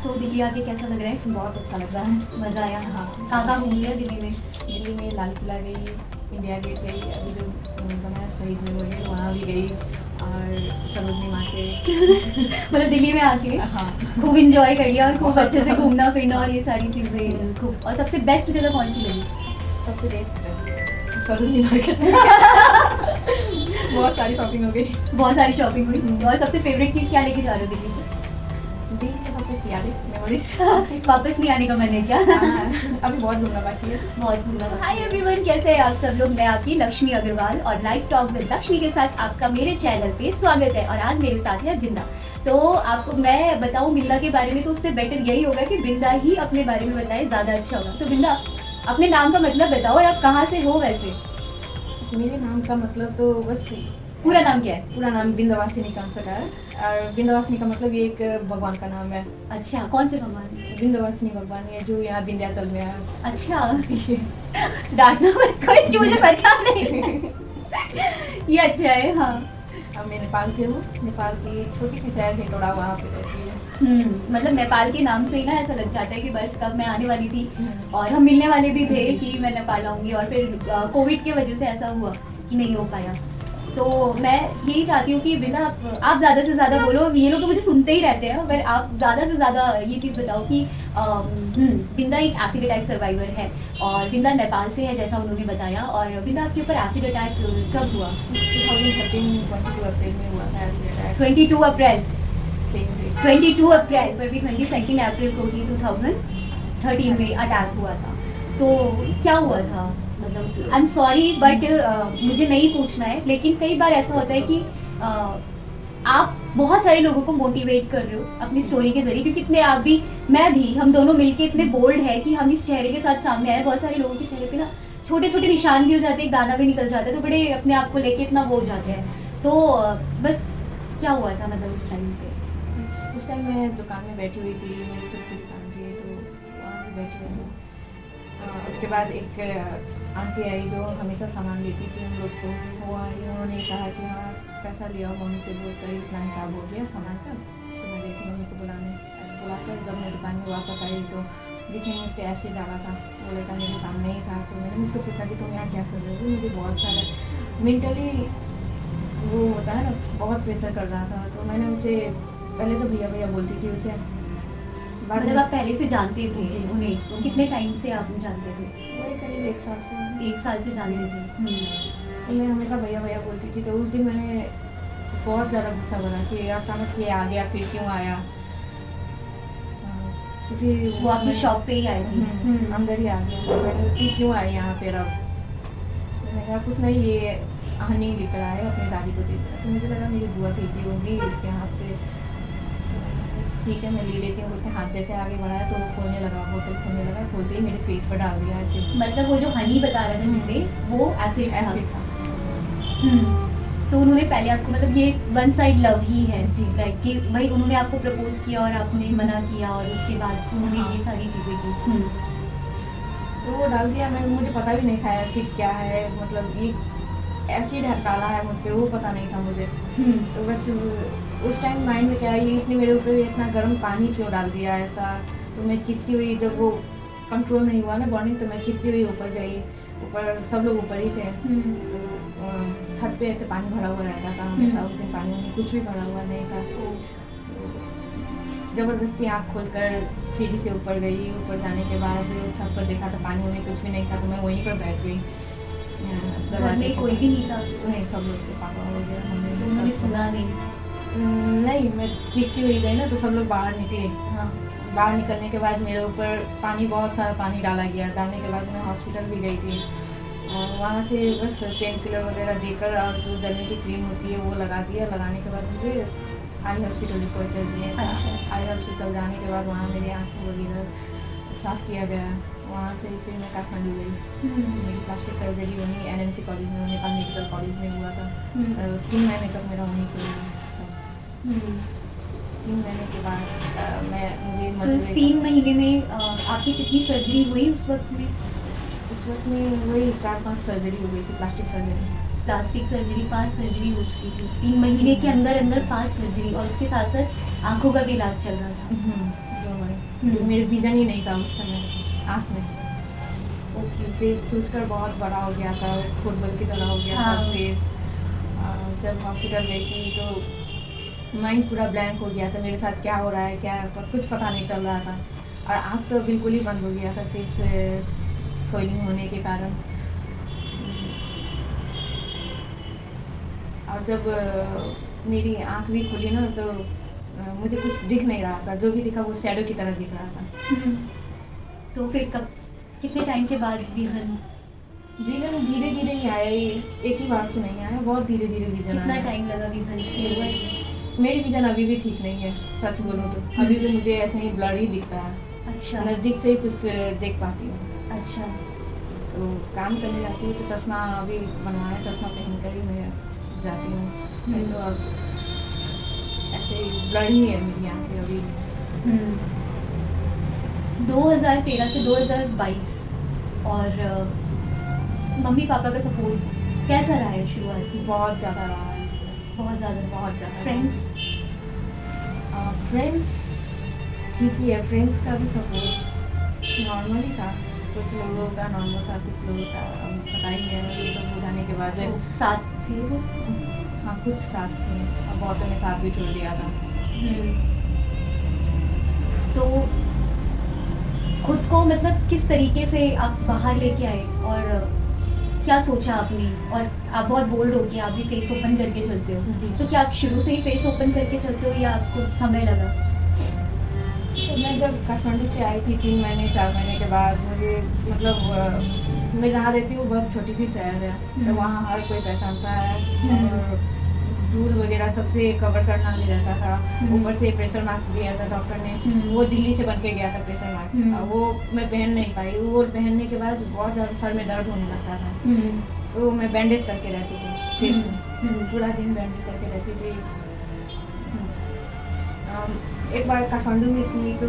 सो दिल्ली आके कैसा लग रहा है? बहुत अच्छा लग रहा है। मज़ा आया? हाँ। कहाँ कहाँ घूम लिया दिल्ली में? दिल्ली में लाल किला गई, इंडिया गेट गई, अभी जो बनाया शहीद मेमोरियल वहाँ भी गई, और सरोजनी मार्केट। मतलब दिल्ली में आके हाँ। खूब इंजॉय कर लिया और खूब अच्छे से घूमना फिरना और ये सारी चीज़ें खूब। और सबसे बेस्ट जगह कौन सी लगी? सबसे बेस्ट सरोजनी मार्केट। बहुत सारी शॉपिंग हो गई। बहुत सारी शॉपिंग हुई। और सबसे फेवरेट चीज़ क्या लेके जा रहे हो दिल्ली से? दिल्ली से सबसे प्यारी मेमोरीज। वापस नहीं आने का मन है क्या? अभी बहुत घूमना बाकी है। बहुत घूमना। हाय एवरीवन, कैसे हैं आप सब लोग? मैं आपकी लक्ष्मी अग्रवाल और लाइव टॉक विद लक्ष्मी के साथ आपका मेरे चैनल पे स्वागत है। और आज मेरे साथ है बिंदा। तो आपको मैं बताऊं बिंदा के बारे में तो उससे बेटर यही होगा कि बिंदा ही अपने बारे में बताए, ज़्यादा अच्छा होगा। तो बिंदा, अपने नाम का मतलब बताओ और आप कहाँ से हो वैसे? मेरे नाम का मतलब तो बस पूरा नाम क्या है? पूरा नाम विंध्यवासिनी कांसका है, और विंध्यवासिनी का मतलब ये एक भगवान का नाम है। अच्छा, कौन से भगवान? विंध्यवासिनी भगवान है जो यहाँ विंध्याचल में है। अच्छा। डांटना मत कोई कि मुझे पता नहीं। ये अच्छा है। हाँ। अब मैं नेपाल से हूँ। नेपाल की छोटी सी शहर हेटौड़ा, वहाँ पे रहती है। मतलब नेपाल के नाम से ही ना ऐसा लग जाता है कि बस कब मैं आने वाली थी और हम मिलने वाले भी थे कि मैं नेपाल आऊंगी, और फिर कोविड की वजह से ऐसा हुआ कि नहीं हो पाया। तो मैं यही चाहती हूँ कि बिना आप ज़्यादा से ज़्यादा बोलो, ये लोग तो मुझे सुनते ही रहते हैं, पर आप ज़्यादा से ज़्यादा ये चीज़ बताओ कि बिंदा एक एसिड अटैक सर्वाइवर है और बिंदा नेपाल से है जैसा उन्होंने बताया। और बिंदा, आपके ऊपर एसिड अटैक कब हुआ? 2013 22 अप्रैल में हुआ था एसिड अटैक। 22 अप्रैल। सेम डे 22 अप्रैल पर भी 22 अप्रैल को ही 2013 में अटैक हुआ था। तो क्या हुआ था? मतलब आई एम सॉरी बट मुझे नहीं पूछना है, लेकिन कई बार ऐसा होता है कि आप बहुत सारे लोगों को मोटिवेट कर रहे हो अपनी स्टोरी के जरिए, क्योंकि इतने आप भी मैं भी हम दोनों मिलके इतने बोल्ड है कि हम इस चेहरे के साथ सामने आए। बहुत सारे लोगों के चेहरे पे ना छोटे छोटे निशान भी हो जाते हैं, दाना भी निकल जाता है, तो बड़े अपने आप को लेके इतना वो हो जाते हैं। तो बस क्या हुआ था मतलब उस टाइम पे? उस टाइम मैं दुकान में बैठी हुई थी, मेरी खुद की दुकान थी, तो वहाँ पे बैठी हुई थी। उसके बाद एक आंटी आई जो हमेशा सामान लेती थी हम लोग को। वो आई, उन्होंने कहा कि हाँ पैसा लिया, मम्मी से बोल कर इतना हिसाब हो गया सामान का। तो मैं गई थी मम्मी को बुलाकर जब मैं दुकान में वापस आई तो जिसने मुझ पर एसिड डाला था वो लड़का मेरे सामने ही था। तो मैंने मुझसे पूछा कि तुम यहाँ क्या कर रहे हो? मुझे बहुत सारा मेंटली वो होता है ना, बहुत प्रेशर कर रहा था। तो मैंने उसे पहले तो भैया भैया बोलती थी उसे। मतलब आप पहले से जानते थे जी उन्हें? तो कितने टाइम से आप जानते थे? वही करीब 1 साल से। 1 साल से जानते थे। तो मैं हमेशा भैया भैया बोलती थी। तो उस दिन मैंने बहुत ज़्यादा गुस्सा भरा कि अचानक ये आ गया, फिर क्यों आया। तो फिर वो आपकी शॉप पे ही आई थी? अंदर ही आ गया। तो मैंने फिर क्यों आई यहाँ पे? अब मैंने कहा कुछ नहीं, ये हनी लेकर आए अपनी दादी को दे दिया। तो मुझे लगा मेरी बुआ भेजी होगी इसके हाथ से। ठीक है मैं ले लेती हूँ बोल के हाथ जैसे आगे बढ़ाया तो वो खोलने लगा, बोतल खोलने लगा। खोलते ही मेरे फेस पर डाल दिया ऐसे। मतलब वो जो हनी बता रहा था जिसे, वो एसिड था। तो उन्होंने पहले आपको, मतलब ये वन साइड लव ही है जी। लाइक कि भाई उन्होंने आपको प्रपोज किया और आपने मना किया और उसके बाद उन्होंने हाँ। ये सारी चीज़ें की। तो वो डाल दिया। मैं मुझे पता भी नहीं था एसिड क्या है, मतलब ये एसिड डाला है मुझ पर, वो पता नहीं था मुझे। तो बस उस टाइम माइंड में क्या है, इसने मेरे ऊपर इतना गर्म पानी क्यों डाल दिया ऐसा। तो मैं चिपती हुई, जब वो कंट्रोल नहीं हुआ ना बॉर्निंग, तो मैं चिपती हुई ऊपर गई। ऊपर सब लोग ऊपर ही थे। तो छत पे ऐसे पानी भरा हुआ रहता था हमेशा। उस दिन पानी वानी कुछ भी भरा हुआ नहीं था। तो ज़बरदस्ती आँख खोलकर सीढ़ी से ऊपर गई। ऊपर जाने के बाद छत पर देखा तो पानी वानी कुछ भी नहीं था। तो मैं वहीं पर बैठ गई। घर में कोई भी नहीं था? नहीं, सब लोग के पापा हो गया, मम्मी। तो उन्होंने सुना नहीं? नहीं, मैं चीखती हुई गई ना तो सब लोग बाहर निकले। हाँ। बाहर निकलने के बाद मेरे ऊपर पानी, बहुत सारा पानी डाला गया। डालने के बाद मैं हॉस्पिटल भी गई थी और वहाँ से बस पेन किलर वगैरह देकर और जो जलने की क्रीम होती है वो लगा दिया। लगाने के बाद मुझे आई हॉस्पिटल रिपोर्ट कर दिया। अच्छा। आई हॉस्पिटल जाने के बाद वहाँ मेरी आँख वगैरह साफ़ किया गया। वहाँ से फिर मैं काठमांडू गई। मेरी प्लास्टिक सर्जरी वहीं एनएमसी कॉलेज में, नेपाल मेडिकल कॉलेज में हुआ था। 3 महीने तक मेरा वहीं पे हुआ। 3 महीने के बाद मुझे तो इस 3 महीने में आपकी कितनी सर्जरी हुई उस वक्त में? उस वक्त में वही 4-5 सर्जरी हो गई थी, plastic surgery. Plastic surgery 5 surgery हो चुकी थी 3 महीने के अंदर अंदर 5 सर्जरी, और उसके साथ साथ आंखों का भी इलाज चल रहा था। मेरे विजन ही नहीं था उस समय आँख में। ओके। फेस सोचकर बहुत बड़ा हो गया था, फुटबॉल की तरह हो गया हाँ। था फेस। जब हॉस्पिटल गई थी तो माइंड पूरा ब्लैंक हो गया था, मेरे साथ क्या हो रहा है, क्या कुछ पता नहीं चल रहा था। और आँख तो बिल्कुल ही बंद हो गया था फेस स्वेलिंग होने के कारण। और जब मेरी आँख भी खुली ना तो मुझे कुछ दिख नहीं रहा था, जो भी दिखा वो शैडो की तरह दिख रहा था। तो फिर कब, कितने टाइम के बाद विजन? विजन धीरे धीरे ही आया, एक ही बार तो नहीं आया, बहुत धीरे धीरे विजन कितना आया। टाइम लगा विजन? मेरी विजन अभी भी ठीक नहीं है, सच बोलूँ तो अभी भी मुझे ऐसे ही ब्लर ही दिख रहा है। अच्छा। नज़दीक से ही कुछ देख पाती हूँ। अच्छा। तो काम करने जाती हूँ तो चश्मा अभी बनवाया, चश्मा पहन कर ही मैं जाती हूँ। नहीं तो अब ऐसे ब्लर ही है मेरी आँखें अभी। 2013 से 2022 और मम्मी पापा का सपोर्ट कैसा रहा है शुरुआत से? बहुत ज़्यादा रहा है, बहुत ज़्यादा। बहुत ज़्यादा। फ्रेंड्स? फ्रेंड्स ठीक ही है, फ्रेंड्स का भी सपोर्ट नॉर्मल ही था। कुछ लोगों का नॉर्मल था, कुछ लोगों का पता ही है। ये सब बुझाने के बाद तो साथ थे वो? हाँ, कुछ साथ थे और बहुतों ने साथ भी छोड़ दिया था। तो खुद को मतलब किस तरीके से आप बाहर लेके आए और क्या सोचा आपने? और आप बहुत बोल्ड हो कि आप भी फेस ओपन करके चलते हो, जी। तो क्या आप शुरू से ही फेस ओपन करके चलते हो या आपको समय लगा? तो मैं जब काठमांडू से आई थी 3 महीने 4 महीने के बाद, मुझे मतलब मैं जहाँ रहती हूँ बहुत छोटी सी शहर है, तो वहाँ हर कोई पहचानता है और धूल वगैरह सबसे कवर करना भी रहता था। ऊपर से प्रेशर मास्क दिया था डॉक्टर ने, वो दिल्ली से बन के गया था प्रेशर मास्क, वो मैं पहन नहीं पाई। वो पहनने के बाद बहुत ज़्यादा सर में दर्द होने लगता था। तो मैं बैंडेज करके रहती थी फेस में, पूरा दिन बैंडेज करके रहती थी। एक बार काठमांडू में थी तो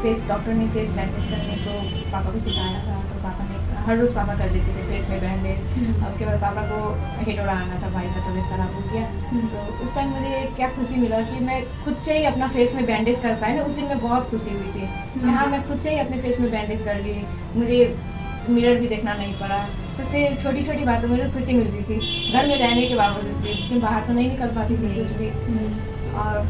फेस डॉक्टर ने फेस बैंडेज करने को पापा को सिखाया था, तो पापा ने हर रोज़ पापा कर देते थे फेस में बैंडेज। और उसके बाद पापा को हेटोड़ा आना था, भाई का तबीयत खराब हो गया। तो उस टाइम मुझे क्या खुशी मिला कि मैं खुद से ही अपना फेस में बैंडेज कर पाई ना, उस दिन मैं बहुत खुशी हुई थी कि हाँ मैं खुद से ही अपने फेस में बैंडेज कर ली, मुझे मिरर भी देखना नहीं पड़ा। उससे छोटी छोटी बातों में खुशी मिलती थी, घर में रहने के बावजूद भी, क्योंकि बाहर तो नहीं निकल पाती थी कुछ भी। और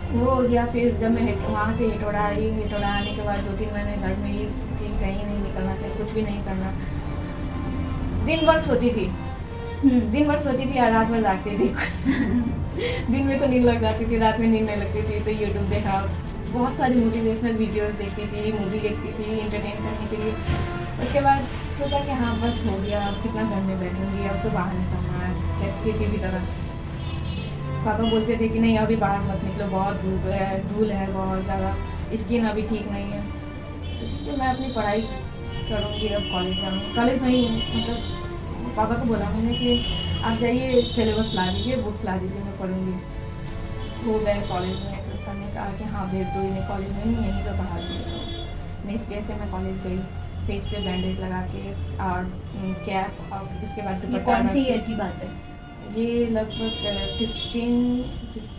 वो हो गया। फिर जब मैं वहाँ से हेटोड़ा आई, हेटोड़ा आने के बाद 2-3 महीने घर में ही थी, कहीं नहीं निकलना, कहीं कुछ भी नहीं करना। दिन भर सोती थी, दिन भर सोती थी और रात भर जागती थी। दिन में तो नींद लग जाती थी, रात में नींद नहीं लगती थी। तो यूट्यूब देखा, बहुत सारी मोटिवेशनल वीडियोस देखती थी, मूवी देखती थी इंटरटेन करने के लिए। उसके बाद सोचा कि हाँ बस हो गया, अब कितना घर में बैठूंगी, अब तो बाहर निकलना है किसी भी तरह। पापा बोलते थे कि नहीं अभी बाहर मत निकलो, बहुत धूल है बहुत ज़्यादा, स्किन अभी ठीक नहीं है। तो मैं अपनी पढ़ाई करूँगी, अब कॉलेज जाऊँगी। कॉलेज में ही मतलब पापा को बोला मैंने कि आप जाइए सिलेबस ला दीजिए, बुक्स ला दीजिए, मैं पढ़ूँगी। वो गए कॉलेज में, तो सर ने कहा कि हाँ भेज दो इन्हें कॉलेज में ही, यहीं पर बाहर भेज दो। नेक्स्ट डे से मैं कॉलेज गई, फेस पे बैंडेज लगा के और कैप, और उसके बाद ये कौन सी ईयर की बात है? ये लगभग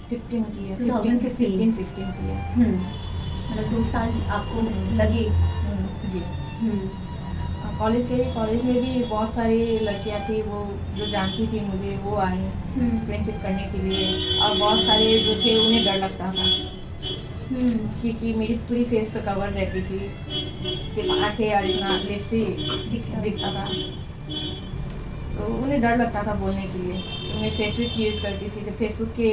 15 की है, 15-16 की है। मतलब 2 साल आपको लगे? जी। कॉलेज गई, कॉलेज में भी बहुत सारी लड़कियां थी वो जो जानती थी मुझे, वो आई फ्रेंडशिप करने के लिए। और बहुत सारे जो थे उन्हें डर लगता था क्योंकि मेरी पूरी फेस तो कवर रहती थी, सिर्फ आँखें और इतना लिप्स ही दिखता था। तो उन्हें डर लगता था बोलने के लिए। तो मैं फेसबुक यूज़ करती थी, तो फेसबुक के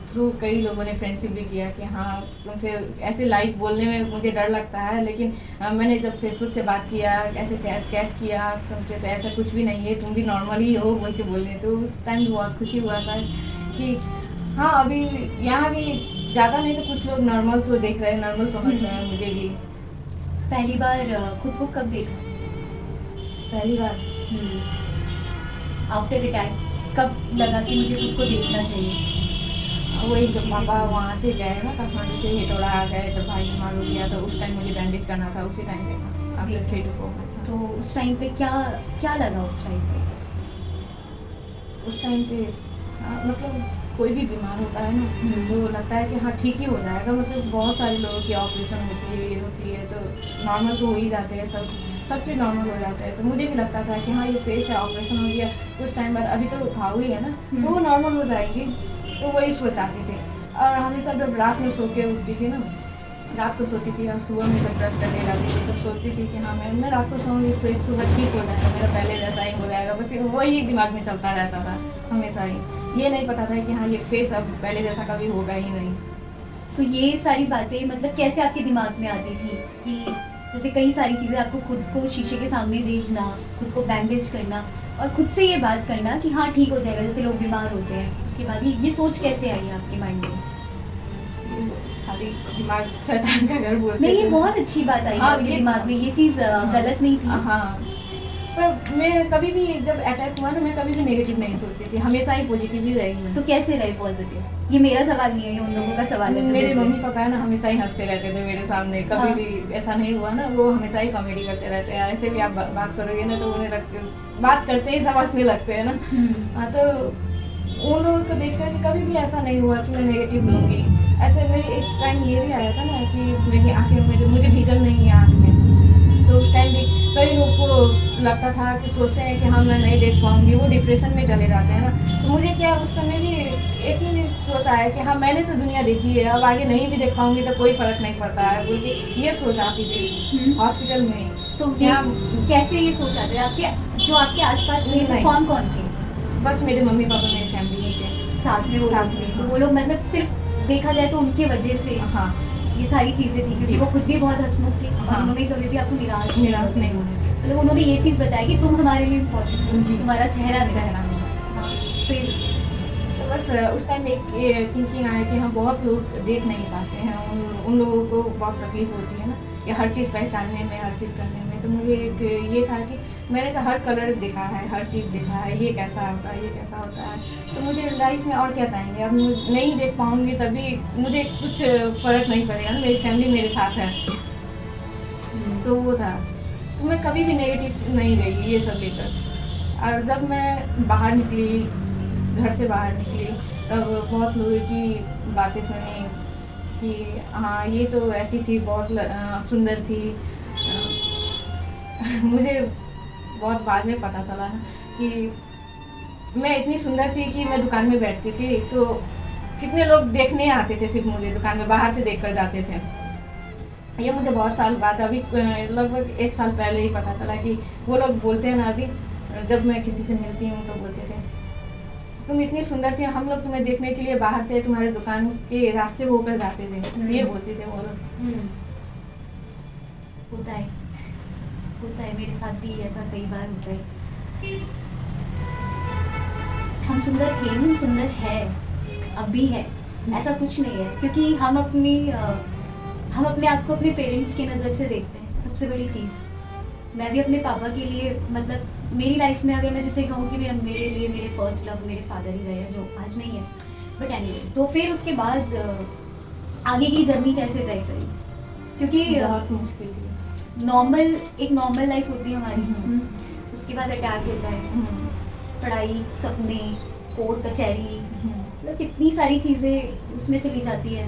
थ्रू कई लोगों ने फ्रेंडशिप भी किया कि हाँ तुमसे ऐसे लाइव बोलने में मुझे डर लगता है, लेकिन मैंने जब फेसबुक से बात किया, ऐसे चैट किया तुमसे, तो ऐसा कुछ भी नहीं है, तुम भी नॉर्मल ही हो बोल के बोले। तो उस टाइम बहुत खुशी हुआ था कि हाँ अभी यहाँ भी ज़्यादा नहीं तो कुछ लोग नॉर्मल तो देख रहे हैं, नॉर्मल समझ रहे हैं मुझे भी। पहली बार खुद को कब देखा? पहली बार आफ्टर अटैक कब लगा कि मुझे खुद को देखना चाहिए? वही जब पापा वहाँ से गए ना काठमांडू से, हेटोड़ा आ गए, जब भाई बीमार हो गया तो उस टाइम मुझे बैंडेज करना था, उसी टाइम देखा आफ्टर 3 to 4 months। तो उस टाइम पे क्या लगा उस टाइम पे? उस टाइम पे मतलब कोई भी बीमार होता है ना तो लगता है कि हाँ ठीक ही हो जाएगा, मतलब बहुत सारे लोगों की ऑपरेशन होती है, ये होती है, तो नॉर्मल तो हो ही जाते हैं, सब चीज़ नॉर्मल हो जाता है। तो मुझे भी लगता था कि हाँ ये फेस है, ऑपरेशन हो गया, कुछ टाइम बाद अभी तो भाव ही है ना, तो वो नॉर्मल हो जाएगी, तो वही सोचाती थी। और हमेशा जब रात में सो के उठती थी ना, रात को सोती थी और सुबह में जब ब्रश करने जाती थी तो सोचती थी कि हाँ मैं रात को सोऊंगी, फिर सुबह ठीक हो जाएगा, मेरा पहले जैसा ही हो जाएगा, बस वही दिमाग में चलता रहता था हमेशा ही। ये नहीं पता था कि हाँ ये फेस अब पहले जैसा कभी होगा ही नहीं। तो ये सारी बातें मतलब कैसे आपके दिमाग में आती थी कि जैसे कई सारी चीज़ें, आपको खुद को शीशे के सामने देखना, खुद को बैंडेज करना और खुद से ये बात करना कि हाँ ठीक हो जाएगा, जैसे लोग बीमार होते हैं, उसके बाद ये सोच कैसे आई आपके माइंड में? खाली दिमाग शैतान का घर बोलते नहीं, ये थे। बहुत अच्छी बात आई हाँ, आपके ये दिमाग में, ये चीज़ गलत नहीं थी। हाँ, पर मैं कभी भी जब अटैक हुआ ना, मैं कभी भी नेगेटिव नहीं सोचती थी, हमेशा ही पॉजिटिव ही रही मैं। तो कैसे रहे पॉजिटिव? ये मेरा सवाल नहीं है, ये उन लोगों का सवाल है। मेरे मम्मी पापा है ना हमेशा ही हंसते रहते थे मेरे सामने, कभी हाँ। भी ऐसा नहीं हुआ ना, वो हमेशा ही कॉमेडी करते रहते हैं। ऐसे भी आप बात करोगे ना तो उन्हें बात करते ही सब हंसने लगते हैं ना। हाँ, तो उन लोगों को देख कर कभी भी ऐसा नहीं हुआ कि मैं नेगेटिव लूँगी। ऐसे मेरी एक टाइम ये भी आया था ना कि मेरी आँखें में मुझे विजन नहीं है आँख में, तो उस टाइम भी कई लोग को लगता था कि सोचते हैं कि हाँ मैं नहीं देख पाऊँगी, वो डिप्रेशन में चले जाते हैं ना। तो मुझे क्या उस समय भी एक ही सोच आया कि हाँ मैंने तो दुनिया देखी है, अब आगे नहीं भी देख पाऊँगी तो कोई फ़र्क नहीं पड़ता है बोल के ये सोच आती थी हॉस्पिटल में। तो कैसे ये सोच आते आपके, जो आपके आसपास में नहीं। कौन कौन थे? बस मेरे मम्मी पापा मेरी फैमिली ही थे साथ में वो साथ लोग थे, में। तो वो लोग मतलब सिर्फ देखा जाए तो उनके वजह से हाँ, ये सारी चीजें थी, क्योंकि जी। वो खुद भी बहुत हंसमुख थे और हाँ। उन्होंने कभी भी आपको निराश निराश नहीं होने दी। मतलब उन्होंने ये चीज बताई कि तुम हमारे लिए इम्पोर्टेंट हो, जी। तुम्हारा चेहरा देखा। चेहरा नहीं। हाँ, फिर तो बस उस टाइम एक थिंकिंग आया कि हाँ बहुत लोग देख नहीं पाते हैं, उन लोगों को बहुत तकलीफ होती है ना कि हर चीज़ पहचानने में, हर चीज़ करने में। तो मुझे एक ये था कि मैंने तो हर कलर देखा है, हर चीज़ देखा है, ये कैसा होता है, ये कैसा होता है, तो मुझे लाइफ में और क्या चाहेंगे। अब नहीं देख पाऊँगी तभी मुझे कुछ फ़र्क नहीं पड़ेगा ना, मेरी फैमिली मेरे साथ है, तो वो था। तो मैं कभी भी नेगेटिव नहीं गई ये सब लेकर। और जब मैं बाहर निकली, घर से बाहर निकली, तब बहुत लोगों की बातें सुनी कि हाँ ये तो ऐसी थी, बहुत सुंदर थी। मुझे बहुत बाद में पता चला ना कि मैं इतनी सुंदर थी कि मैं दुकान में बैठती थी तो कितने लोग देखने आते थे, सिर्फ मुझे दुकान में बाहर से देख कर जाते थे। ये मुझे बहुत साल बाद, अभी लगभग 1 साल पहले ही पता चला कि वो लोग बोलते हैं ना, अभी जब मैं किसी से मिलती हूँ तो बोलते थे तुम इतनी सुंदर थी, हम लोग तुम्हें देखने के लिए बाहर से तुम्हारे दुकान के रास्ते होकर जाते थे, ये बोलते थे वो लोग। होता है, मेरे साथ भी ऐसा कई बार होता है। हम सुंदर थे नहीं, हम सुंदर है, अब भी है, ऐसा कुछ नहीं है, क्योंकि हम अपने आप को अपने पेरेंट्स की नज़र से देखते हैं, सबसे बड़ी चीज़। मैं भी अपने पापा के लिए, मतलब मेरी लाइफ में अगर मैं जैसे कहूँ कि मेरे लिए मेरे फर्स्ट लव मेरे फादर ही रहे, जो आज नहीं है, बट एनीवे, तो फिर उसके बाद आगे की जर्नी कैसे तय करी, क्योंकि बहुत मुश्किल थी। एक नॉर्मल लाइफ होती है हमारी, उसके बाद अटैक होता है, पढ़ाई, सपने, कोर्ट कचहरी, मतलब कितनी सारी चीज़ें उसमें चली जाती है।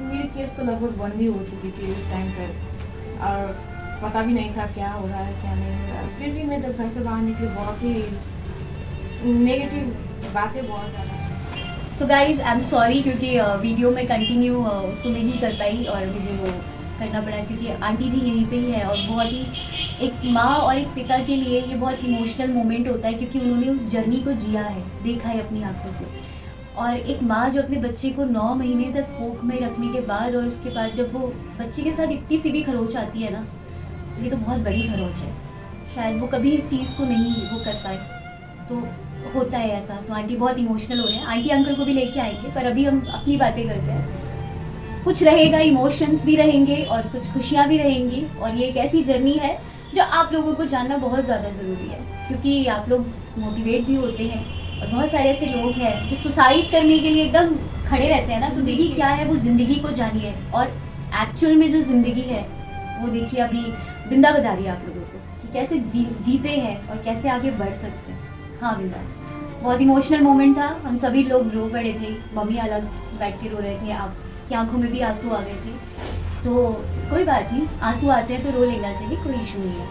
मेरी केस तो लगभग बंद ही हो चुकी थी उस टाइम पर, और पता भी नहीं था क्या हो रहा है क्या नहीं हो रहा है। फिर भी मैं जब घर से बाहर निकली, बहुत ही नेगेटिव बातें बहुत ज़्यादा। So guys I am sorry, क्योंकि वीडियो में कंटिन्यू उसको नहीं कर पाई और मुझे वो करना पड़ा, क्योंकि आंटी जी यहीं पे ही है और बहुत ही एक माँ और एक पिता के लिए ये बहुत इमोशनल मोमेंट होता है, क्योंकि उन्होंने उस जर्नी को जिया है, देखा है अपनी आंखों से। और एक माँ जो अपने बच्चे को 9 महीने तक कोख में रखने के बाद, और उसके बाद जब वो बच्चे के साथ इतनी सी भी खरोच आती है ना, ये तो बहुत बड़ी खरोच है, शायद वो कभी इस चीज़ को नहीं वो कर पाए, तो होता है ऐसा। तो आंटी बहुत इमोशनल हो रहे हैं, आंटी अंकल को भी लेके आएंगे, पर अभी हम अपनी बातें करते हैं। कुछ रहेगा, इमोशंस भी रहेंगे और कुछ खुशियाँ भी रहेंगी, और ये एक ऐसी जर्नी है जो आप लोगों को जानना बहुत ज़्यादा ज़रूरी है, क्योंकि आप लोग मोटिवेट भी होते हैं और बहुत सारे ऐसे लोग हैं जो सुसाइड करने के लिए एकदम खड़े रहते हैं ना, तो देखिए क्या है वो ज़िंदगी को जानिए, और एक्चुअल में जो ज़िंदगी है वो देखिए अभी बिंदा बता रही है आप लोगों को कि कैसे जीते हैं और कैसे आगे बढ़ सकते हैं। हाँ बिंदा। बहुत इमोशनल मोमेंट था, हम सभी लोग रो पड़े थे, मम्मी अलग बैठ के रो रहे थे, आप की आंखों में भी आंसू आ गए थे। तो कोई बात नहीं, आंसू आते हैं तो रो लेना चाहिए, कोई इशू नहीं है।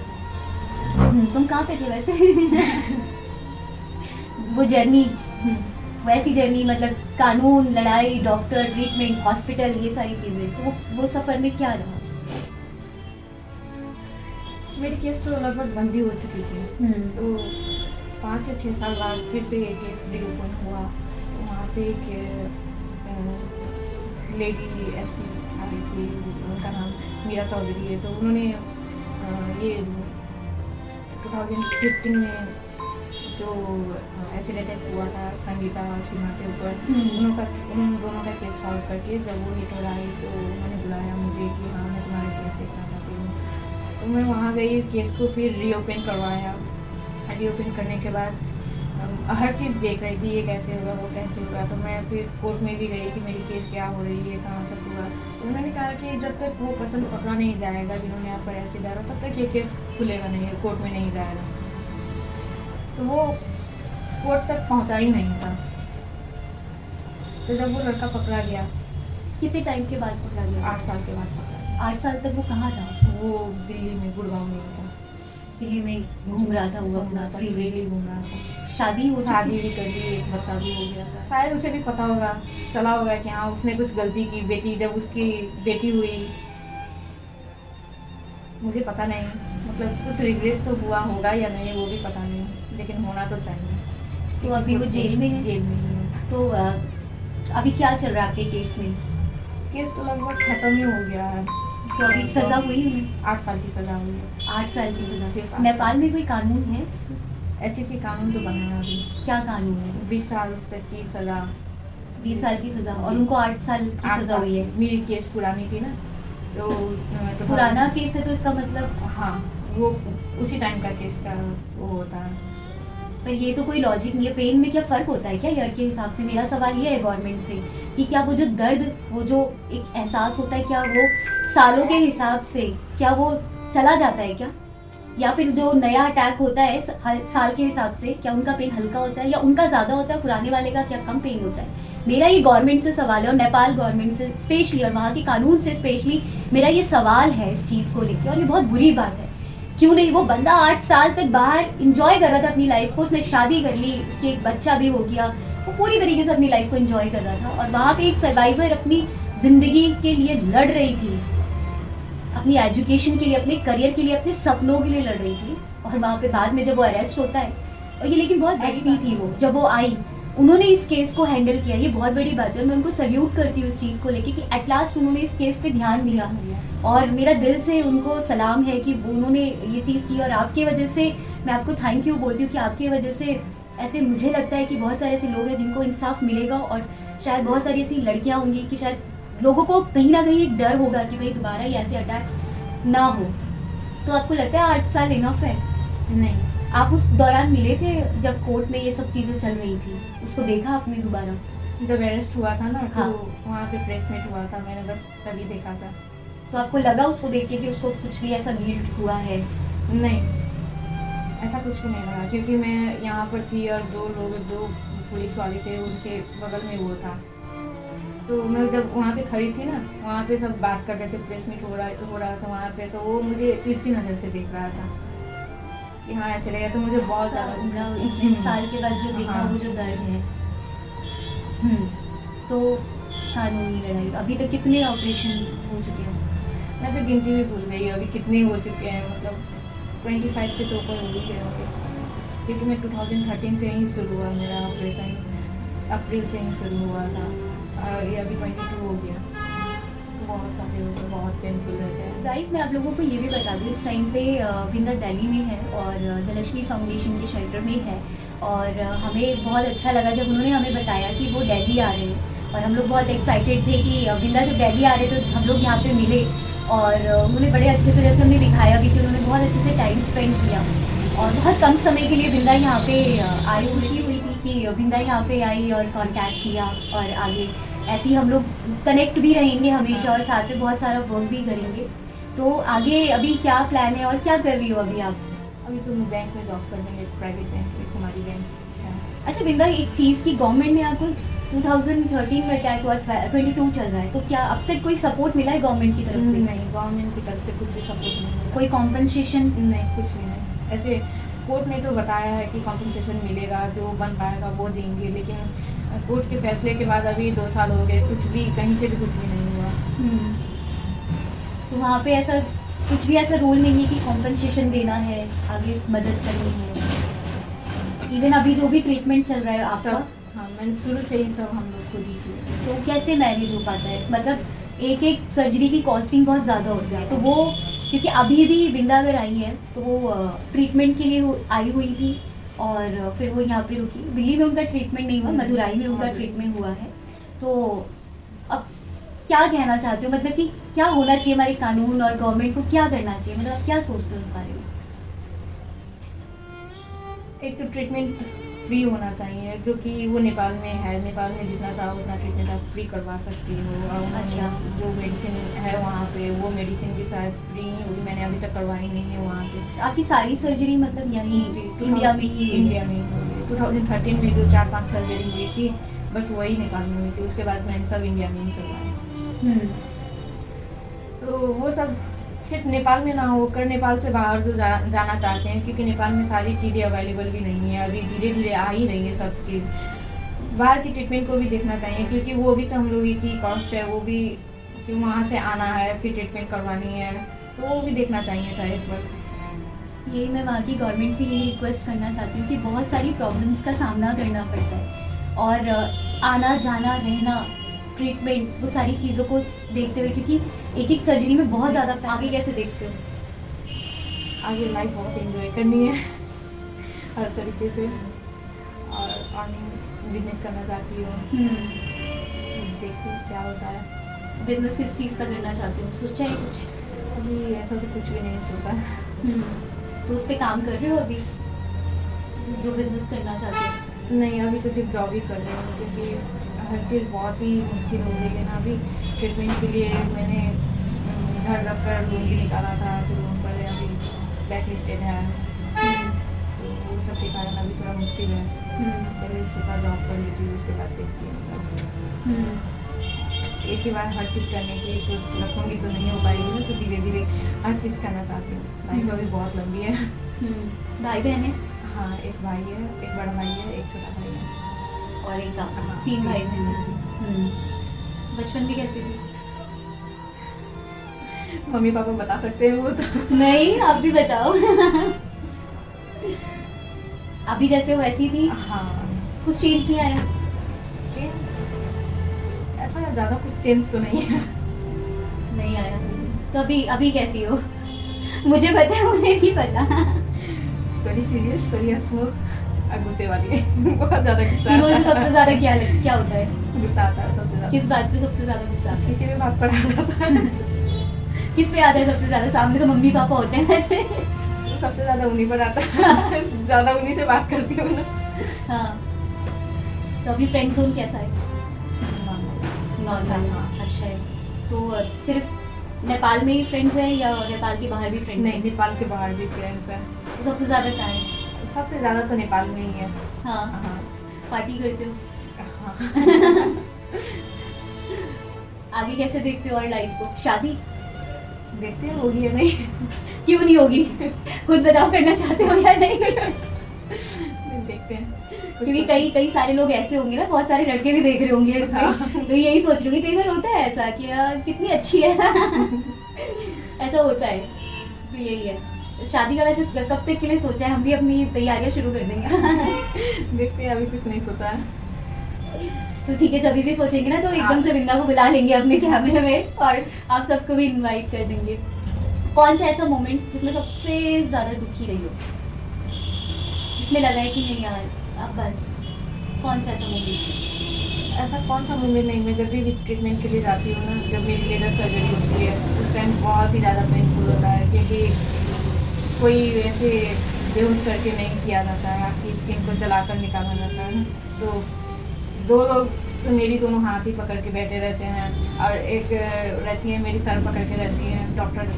तुम कहाँ पे थे वैसे? वो जर्नी, वैसी जर्नी, मतलब कानून, लड़ाई, डॉक्टर, ट्रीटमेंट, हॉस्पिटल, ये सारी चीज़ें, तो वो सफ़र में क्या रहा? मेरी केस तो लगभग बंद ही हो चुकी थी। तो 5 या 6 साल बाद फिर से ये केस रीओपन हुआ। तो वहाँ पे एक लेडी एसपी आई थी, उनका नाम मीरा चौधरी है। तो उन्होंने ये 2015 में जो एसिड अटैक हुआ था संगीता और सीमा के ऊपर, उन दोनों का केस सॉल्व करके जब वो हिट हो रहा है तो उन्होंने बुलाया मुझे कि हाँ मैं तुम्हारा केस देखना चाहती हूँ। तो मैं वहाँ गई, केस को फिर रीओपन करवाया। रीओपन करने के बाद हर चीज़ देख रही थी, ये कैसे होगा वो कैसे होगा। तो मैं फिर कोर्ट में भी गई कि मेरी केस क्या हो रही है, कहाँ तक हुआ। तो उन्होंने कहा कि जब तक वो पर्सन पकड़ा नहीं जाएगा जिन्होंने आप पर ऐसे डाला, तब तक ये केस खुलेगा नहीं, कोर्ट में नहीं जाएगा। तो वो कोर्ट तक पहुँचा ही नहीं था। तो जब वो लड़का पकड़ा गया, कितने टाइम के बाद पकड़ा गया? 8 साल के बाद पकड़ा गया। 8 साल तक वो कहाँ था? वो दिल्ली में, गुड़गांव में था। दिल्ली में घूम रहा था वो अपना, फ्रीली घूम रहा था। शादी भी कर ली, एक बच्चा भी हो गया था। शायद उसे भी पता होगा, चला होगा कि हाँ उसने कुछ गलती की। बेटी, जब उसकी बेटी हुई, मुझे पता नहीं, मतलब कुछ रिग्रेट तो हुआ होगा या नहीं वो भी पता नहीं, लेकिन होना तो चाहिए। तो अभी वो जेल में है? जेल में ही है। तो अभी क्या चल रहा है आपके केस में? केस तो लगभग खत्म ही हो गया है। तो अभी सजा हुई है? 8 साल की सजा हुई है। 8 साल की सजा। सिर्फ 8 नेपाल में कोई कानून है? ऐसे के कानून तो बना है अभी। क्या कानून है? 20 साल तक की सजा। 20 साल की सजा, और उनको 8 साल की सजा हुई है। मेरी केस पुरानी थी ना, तो पुराना केस है तो इसका मतलब? हाँ, वो उसी टाइम का केस का वो होता है। पर ये तो कोई लॉजिक नहीं है। पेन में क्या फ़र्क होता है क्या ईयर के हिसाब से? मेरा सवाल ये है गवर्नमेंट से कि क्या वो जो दर्द, वो जो एक एहसास होता है, क्या वो सालों के हिसाब से क्या वो चला जाता है क्या? या फिर जो नया अटैक होता है साल के हिसाब से, क्या उनका पेन हल्का होता है या उनका ज़्यादा होता है? पुराने वाले का क्या कम पेन होता है? मेरा ये गवर्नमेंट से सवाल है, और नेपाल गवर्नमेंट से स्पेशली, और वहाँ के कानून से स्पेशली मेरा ये सवाल है इस चीज़ को लेकर। और ये बहुत बुरी बात है। क्यों नहीं? वो बंदा 8 साल तक बाहर इंजॉय कर रहा था अपनी लाइफ को, उसने शादी कर ली, उसके एक बच्चा भी हो गया, वो पूरी तरीके से अपनी लाइफ को इंजॉय कर रहा था। और वहाँ पे एक सर्वाइवर अपनी ज़िंदगी के लिए लड़ रही थी, अपनी एजुकेशन के लिए, अपने करियर के लिए, अपने सपनों के लिए लड़ रही थी। और वहाँ पे बाद में जब वो अरेस्ट होता है, और ये लेकिन बहुत बेस्टी थी वो, जब वो आई, उन्होंने इस केस को हैंडल किया, ये बहुत बड़ी बात है। और मैं उनको सल्यूट करती हूँ इस चीज़ को लेके कि एट लास्ट उन्होंने इस केस पे ध्यान दिया। और मेरा दिल से उनको सलाम है कि उन्होंने ये चीज़ की। और आपके वजह से मैं आपको थैंक यू बोलती हूँ कि आपकी वजह से ऐसे मुझे लगता है कि बहुत सारे ऐसे लोग हैं जिनको इंसाफ मिलेगा। और शायद बहुत सारी ऐसी लड़कियाँ होंगी कि शायद लोगों को कहीं ना कहीं एक डर होगा कि भाई दोबारा ये ऐसे अटैक्स ना हो। तो आपको लगता है 8 साल इनफ है? नहीं। आप उस दौरान मिले थे जब कोर्ट में ये सब चीज़ें चल रही थी? उसको देखा आपने दोबारा? जब अरेस्ट हुआ था ना, हाँ। तो वहाँ पे प्रेस मीट हुआ था, मैंने बस तभी देखा था। तो आपको लगा उसको देख के कि उसको कुछ भी ऐसा गिल्ट हुआ है? नहीं, ऐसा कुछ भी नहीं लगा, क्योंकि मैं यहाँ पर थी और दो पुलिस वाले थे, उसके बगल में वो था। तो मैं जब वहाँ पे खड़ी थी ना, वहाँ पे सब बात कर रहे थे, प्रेस मीट हो रहा था वहाँ पे, तो वो मुझे तिरछी नज़र से देख रहा था कि हाँ ऐसे लगा। तो मुझे बहुत ज़्यादा इतने साल के बाद जो देखा, हाँ। वो जो दर्द है। तो कानूनी लड़ाई अभी तक कितने ऑपरेशन हो चुके हैं? मैं तो गिनती में भूल गई अभी कितने हो चुके हैं, मतलब 25 से तो ऊपर हो ही गए होंगे, क्योंकि मैं 2013 से ही शुरू हुआ मेरा ऑपरेशन, अप्रैल से ही शुरू हुआ था, और ये अभी 22 हो गया। बहुत सारे हो गए, बहुत पेनफुल रहते हैं। गाइस, मैं आप लोगों को ये भी बता दूँ, इस टाइम पे विंदा दिल्ली में है और द लक्ष्मी फाउंडेशन के शेल्टर में है। और हमें बहुत अच्छा लगा जब उन्होंने हमें बताया कि वो दिल्ली आ रहे हैं। और हम लोग बहुत एक्साइटेड थे कि विंदा जब दिल्ली आ रहे थे तो हम लोग यहाँ पे मिले। और उन्होंने बड़े अच्छे से, जैसे हमने दिखाया भी, कि उन्होंने बहुत अच्छे से टाइम स्पेंड किया। और बहुत कम समय के लिए विंदा यहाँ पे आई। खुशी हुई थी कि विंदा यहाँ पे आई और कांटेक्ट किया। और आगे ऐसे ही हम लोग कनेक्ट भी रहेंगे हमेशा, और साथ में बहुत सारा वर्क भी करेंगे। तो आगे अभी क्या प्लान है और क्या कर रही हो अभी आप? अभी तो मैं बैंक में जॉब करने, प्राइवेट बैंक में, कुमारी बैंक है। अच्छा बिंदा, एक चीज़ की गवर्नमेंट ने आपको 2013 में अटैक हुआ, 22 चल रहा है, तो क्या अब तक कोई सपोर्ट मिला है गवर्नमेंट की तरफ से? नहीं, गवर्नमेंट की तरफ से कुछ भी सपोर्ट नहीं मिला। कोई कॉम्पनसेशन? नहीं, कुछ भी नहीं। ऐसे कोर्ट ने तो बताया है कि कॉम्पनसेशन मिलेगा, जो बन पाएगा वो देंगे, लेकिन कोर्ट के फैसले के बाद अभी 2 साल हो गए, कुछ भी कहीं से भी कुछ भी नहीं हुआ। तो वहाँ पे ऐसा कुछ भी ऐसा रूल नहीं है कि कॉम्पनसेशन देना है, आगे मदद करनी है? इवन अभी जो भी ट्रीटमेंट चल रहा है आपका, हाँ, मैंने शुरू से ही सब हम लोग को दी थी। तो कैसे मैनेज हो पाता है? मतलब एक एक सर्जरी की कॉस्टिंग बहुत ज़्यादा होती है, तो वो क्योंकि अभी भी बिंदा अगर आई है तो वो ट्रीटमेंट के लिए आई हुई थी और फिर वो यहाँ पे रुकी। दिल्ली में उनका ट्रीटमेंट नहीं हुआ, मदुराई में उनका ट्रीटमेंट हुआ है। तो अब क्या कहना चाहते हो, मतलब कि क्या होना चाहिए हमारे कानून और गवर्नमेंट को, क्या करना चाहिए, मतलब आप क्या सोचते हो उस बारे में? एक तो ट्रीटमेंट फ्री होना चाहिए, जो कि वो नेपाल में है। नेपाल में जितना चाहो उतना ट्रीटमेंट आप फ्री करवा सकती हो। और अच्छा। जो मेडिसिन है वहाँ पे, वो मेडिसिन भी शायद फ्री ही होगी, मैंने अभी तक करवाई नहीं है वहाँ पे। आपकी सारी सर्जरी मतलब यहीं इंडिया में ही? इंडिया में ही हुई। 2013 में जो 4-5 सर्जरी हुई थी, बस वही नेपाल में हुई थी। उसके बाद मैंने सब इंडिया में ही करवाई। तो वो सब सिर्फ नेपाल में ना होकर नेपाल से बाहर जो जाना चाहते हैं, क्योंकि नेपाल में सारी चीज़ें अवेलेबल भी नहीं है, अभी धीरे धीरे आ ही रही है सब चीज़। बाहर की ट्रीटमेंट को भी देखना चाहिए, क्योंकि वो भी तो हम लोग की कॉस्ट है, वो भी कि वहाँ से आना है फिर ट्रीटमेंट करवानी है, तो वो भी देखना चाहिए था एक बार। यही मैं वहाँ की गवर्नमेंट से यही रिक्वेस्ट करना चाहती हूँ कि बहुत सारी प्रॉब्लम्स का सामना करना पड़ता है और आना जाना रहना, ट्रीटमेंट, वो सारी चीज़ों को देखते हुए, क्योंकि एक एक सर्जरी में बहुत ज़्यादा। आगे कैसे देखते हो? आगे लाइफ बहुत एंजॉय करनी है हर तरीके से, और अर्निंग बिजनेस करना चाहती हूँ। देखो क्या होता है। बिजनेस किस चीज़ का करना चाहते हो, सोचा है कुछ? अभी ऐसा तो कुछ भी नहीं सोचा। तो उस पर काम कर रहे हो अभी, जो बिजनेस करना चाहते हो? नहीं, अभी तो सिर्फ जॉब ही कर रही हूँ, क्योंकि हर चीज़ बहुत ही मुश्किल हो गई है ना। अभी ट्रीटमेंट के लिए मैंने घर रख कर लोन भी निकाला था, तो लोन पर अभी ब्लैक लिस्टेड है, तो वो सब के कारण अभी थोड़ा मुश्किल है। पहले सोचा जॉब कर लेती हूँ, उसके बाद देखती हूँ सब। एक ही बार हर चीज़ करने की सोच रखूँगी तो नहीं हो पाएगी ना, तो धीरे धीरे हर चीज़ करना चाहती हूँ। लाइफ अभी बहुत लंबी है। भाई बहन है? हाँ, एक भाई है, एक बड़ा भाई है, एक छोटा भाई है और एक आप? हाँ, 3 भाई बहन। बचपन भी कैसे थी? मम्मी पापा बता सकते हैं वो तो। नहीं, आप भी बताओ। अभी जैसे हो वैसी थी? हाँ, कुछ चेंज नहीं आया? चेंज ऐसा ज़्यादा कुछ चेंज तो नहीं है। नहीं आया तो अभी कैसी हो? मुझे पता है, उन्हें नहीं पता। थोड़ी सीरियस, थोड़ी हंसमुख और गुस्से वाली है। बहुत ज़्यादा गुस्सा तीनों से आता सबसे ज़्यादा क्या होता है? है। गुस्सा आता है सबसे ज़्यादा। किस बात पे सबसे ज़्यादा गुस्सा आता है? किसी भी बात पर आ जाता है। किस पे आता है सबसे ज़्यादा? सामने तो मम्मी पापा होते हैं वैसे। सबसे ज़्यादा उन्हीं पर आता है। ज़्यादा उन्हीं से बात करती हूँ ना। हाँ, तो अभी फ्रेंड जोन कैसा है? अच्छा, हाँ। अच्छा है। तो सिर्फ नेपाल में ही फ्रेंड्स हैं या नेपाल के बाहर भी फ्रेंड्स? नहीं, नेपाल के बाहर भी फ्रेंड्स हैं। सबसे ज़्यादा कहाँ है? सबसे ज़्यादा तो नेपाल में ही है। हाँ, हाँ, पार्टी करते हो? हाँ। आगे कैसे देखते हो और लाइफ को? शादी देखते हैं होगी या नहीं। क्यों नहीं होगी? खुद बताओ, करना चाहते हो या नहीं? देखते हैं। क्योंकि कई सारे लोग ऐसे होंगे ना, बहुत सारे लड़के भी देख रहे होंगे इसमें, तो यही सोच रहे होंगे। कई बार होता है ऐसा कि यार कितनी अच्छी है। ऐसा होता है, तो यही है। शादी का वैसे कब तक के लिए सोचा है? हम भी अपनी तैयारियां शुरू कर देंगे। देखते हैं, अभी कुछ नहीं सोचा है। तो ठीक है, जब भी सोचेंगे ना तो एकदम से बिंदा को बुला लेंगे अपने कैमरे में और आप सबको भी इनवाइट कर देंगे। कौन सा ऐसा मोमेंट जिसमें सबसे ज़्यादा दुखी रही हो, जिसमें लगा है कि नहीं यार अब बस? कौन सा ऐसा मोमेंट? ऐसा कौन सा मोमेंट नहीं, मैं जब भी ट्रीटमेंट के लिए जाती हूँ ना, जब मेरी लेज़र सर्जरी होती है उस टाइम बहुत ही ज़्यादा पेनफुल होता है, क्योंकि कोई ऐसे बेहोश करके नहीं किया जाता है, आपकी स्किन को जलाकर निकाला जाता है। तो 2 लोग तो मेरी दोनों हाथ ही पकड़ के बैठे रहते हैं, और एक रहती है मेरी सर पकड़ के रहती है, डॉक्टर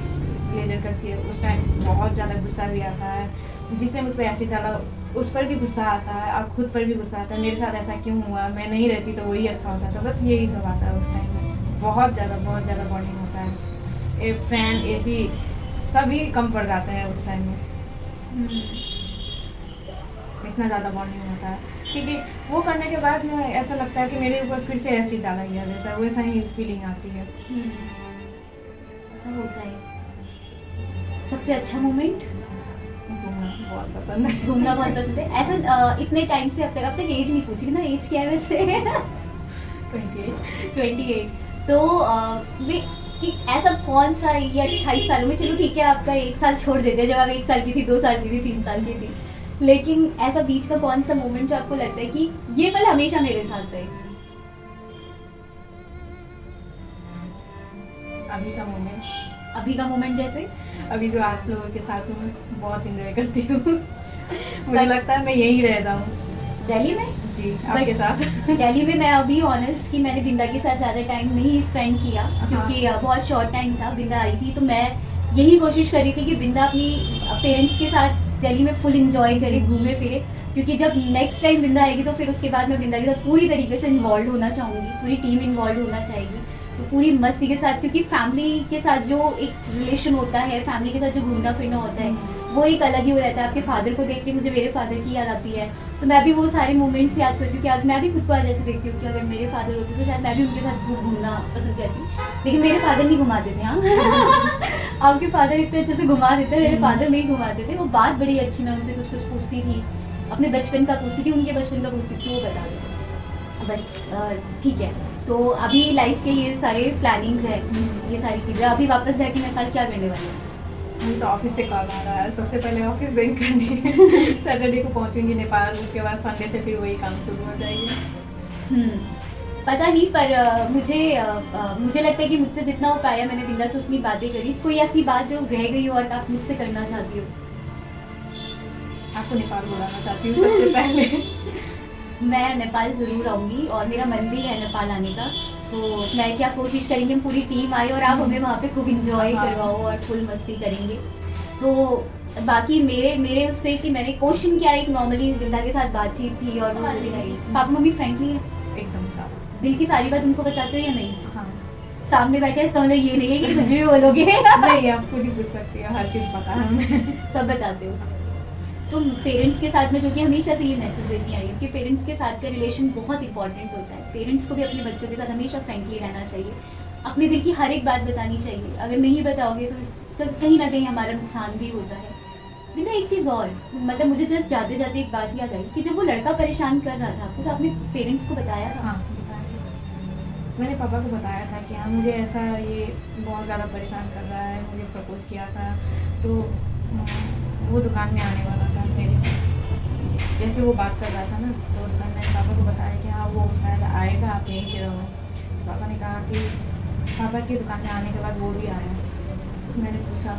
लेजर करती है उस टाइम बहुत ज़्यादा गुस्सा भी आता है, जिसने मुझ पर एसिड डाला उस पर भी गुस्सा आता है और खुद पर भी गुस्सा आता है, मेरे साथ ऐसा क्यों हुआ, मैं नहीं रहती तो वही अच्छा होता था, बस यही सब आता है उस टाइम में। बहुत ज़्यादा बॉन्डिंग होता है, एक फैन एसी सभी कम पड़ जाते हैं उस टाइम में, इतना ज़्यादा बॉन्डिंग होता है, क्योंकि वो करने के बाद में ऐसा लगता है कि मेरे ऊपर फिर से एसिड डाला गया जैसा, वैसा ही फीलिंग आती है। ऐसा होता है। सबसे अच्छा मोमेंट? घूमना बहुत पसंद है। घूमना बहुत पसंद है। ऐसा इतने टाइम से अब तक एज नहीं पूछी ना, एज क्या है वैसे? 28। तो वे कि ऐसा कौन सा ये 28 सालों में, चलो ठीक है आपका 1 साल छोड़ देते हैं जब आप 1 साल की थी, 2 साल की थी, 3 साल की थी, लेकिन ऐसा बीच का कौन सा मोमेंट जो आपको लगता है कि ये पल हमेशा मेरे साथ रहे? अभी का मोमेंट जैसे अभी जो आप लोगों के साथ हूँ मैं बहुत इंजॉय करती हूँ। मुझे लगता है मैं यहीं रहता हूँ दिल्ली में। जी आपके साथ। दिल्ली में मैं अभी ऑनेस्ट कि मैंने बिंदा के साथ ज़्यादा टाइम नहीं स्पेंड किया क्योंकि बहुत शॉर्ट टाइम था, बिंदा आई थी तो मैं यही कोशिश करी थी कि बिंदा अपनी पेरेंट्स के साथ दिल्ली में फुल इंजॉय करे, घूमे फिरे, क्योंकि जब नेक्स्ट टाइम बिंदा आएगी तो फिर उसके बाद मैं बिंदा के साथ पूरी तरीके से इन्वॉल्व होना चाहूँगी, पूरी टीम इन्वॉल्व होना चाहेगी, तो पूरी मस्ती के साथ, क्योंकि फैमिली के साथ जो एक रिलेशन होता है, फैमिली के साथ जो घूमना फिरना होता है वो एक अलग ही हो रहता है। आपके फादर को देख के मुझे मेरे फादर की याद आती है, तो मैं भी वो सारे मोमेंट्स याद करती हूँ कि आज मैं भी खुद को आज ऐसे देखती हूँ कि अगर मेरे फादर होते तो शायद मैं भी उनके साथ घूमना पसंद करती, लेकिन मेरे फादर नहीं घुमाते थे। हाँ आपके फादर इतने अच्छे से घुमा देते, मेरे फादर नहीं घुमाते थे। वो बात बड़ी अच्छी, मैं उनसे कुछ पूछती थी, अपने बचपन का पूछती थी, उनके बचपन का पूछती थी, वो बता देते। बट ठीक है, तो अभी लाइफ के ये सारे प्लानिंग्स हैं, ये सारी चीज़ें। अभी वापस जाके मैं कल क्या करने वाली हूँ? मुझे तो ऑफिस से कॉल आ रहा है, सबसे पहले ऑफिस ज्वाइन करनी है। सैटरडे को पहुंचूंगी नेपाल, उसके बाद संडे से फिर वही काम शुरू हो जाएगी। पता नहीं, पर मुझे लगता है कि मुझसे जितना हो पाया मैंने बिंदा से उतनी बातें करी। कोई ऐसी बात जो रह गई हो और आप मुझसे करना चाहती हो? आपको नेपाल बुलाना चाहती हूँ सबसे पहले। मैं नेपाल ज़रूर आऊँगी और मेरा मन भी है नेपाल आने का, तो मैं क्या कोशिश करेंगे, हम पूरी टीम आए और आप हमें वहाँ पे खूब इंजॉय करवाओ और फुल मस्ती करेंगे। तो बाकी मेरे उससे कि मैंने क्वेश्चन किया, एक नॉर्मली बिंदा के साथ बातचीत थी और वो पापा मम्मी फ्रेंकली है एकदम, दिल की सारी बात उनको बताते हो या नहीं? हाँ सामने बैठे इसका मतलब ये नहीं है कि कुछ भी बोलोगे। नहीं, आप खुद ही पूछ सकती हो, हर चीज़ पता है हमें। सब बताते हो। तो पेरेंट्स के साथ में, जो कि हमेशा से ये मैसेज देती आई कि पेरेंट्स के साथ का रिलेशन बहुत इंपॉर्टेंट होता है। पेरेंट्स को भी अपने बच्चों के साथ हमेशा फ्रेंकली रहना चाहिए, अपने दिल की हर एक बात बतानी चाहिए। अगर नहीं बताओगे तो कहीं ना कहीं हमारा नुकसान भी होता है। बिंदा एक चीज़ और, मतलब मुझे जस्ट जाते जाते एक बात याद आई कि जब वो लड़का परेशान कर रहा था आपको, तो आपने पेरेंट्स को बताया था? हाँ बताया, मैंने पापा को बताया था कि हाँ मुझे ऐसा ये बहुत ज़्यादा परेशान कर रहा है, मुझे प्रपोज किया था, तो वो दुकान में आने वाला था मेरे, जैसे वो बात कर रहा था ना, तो मैंने पापा को बताया कि हाँ वो शायद आएगा, आप यहीं पे रहो। पापा ने कहा कि पापा की दुकान में आने के बाद वो भी आया। मैंने पूछा,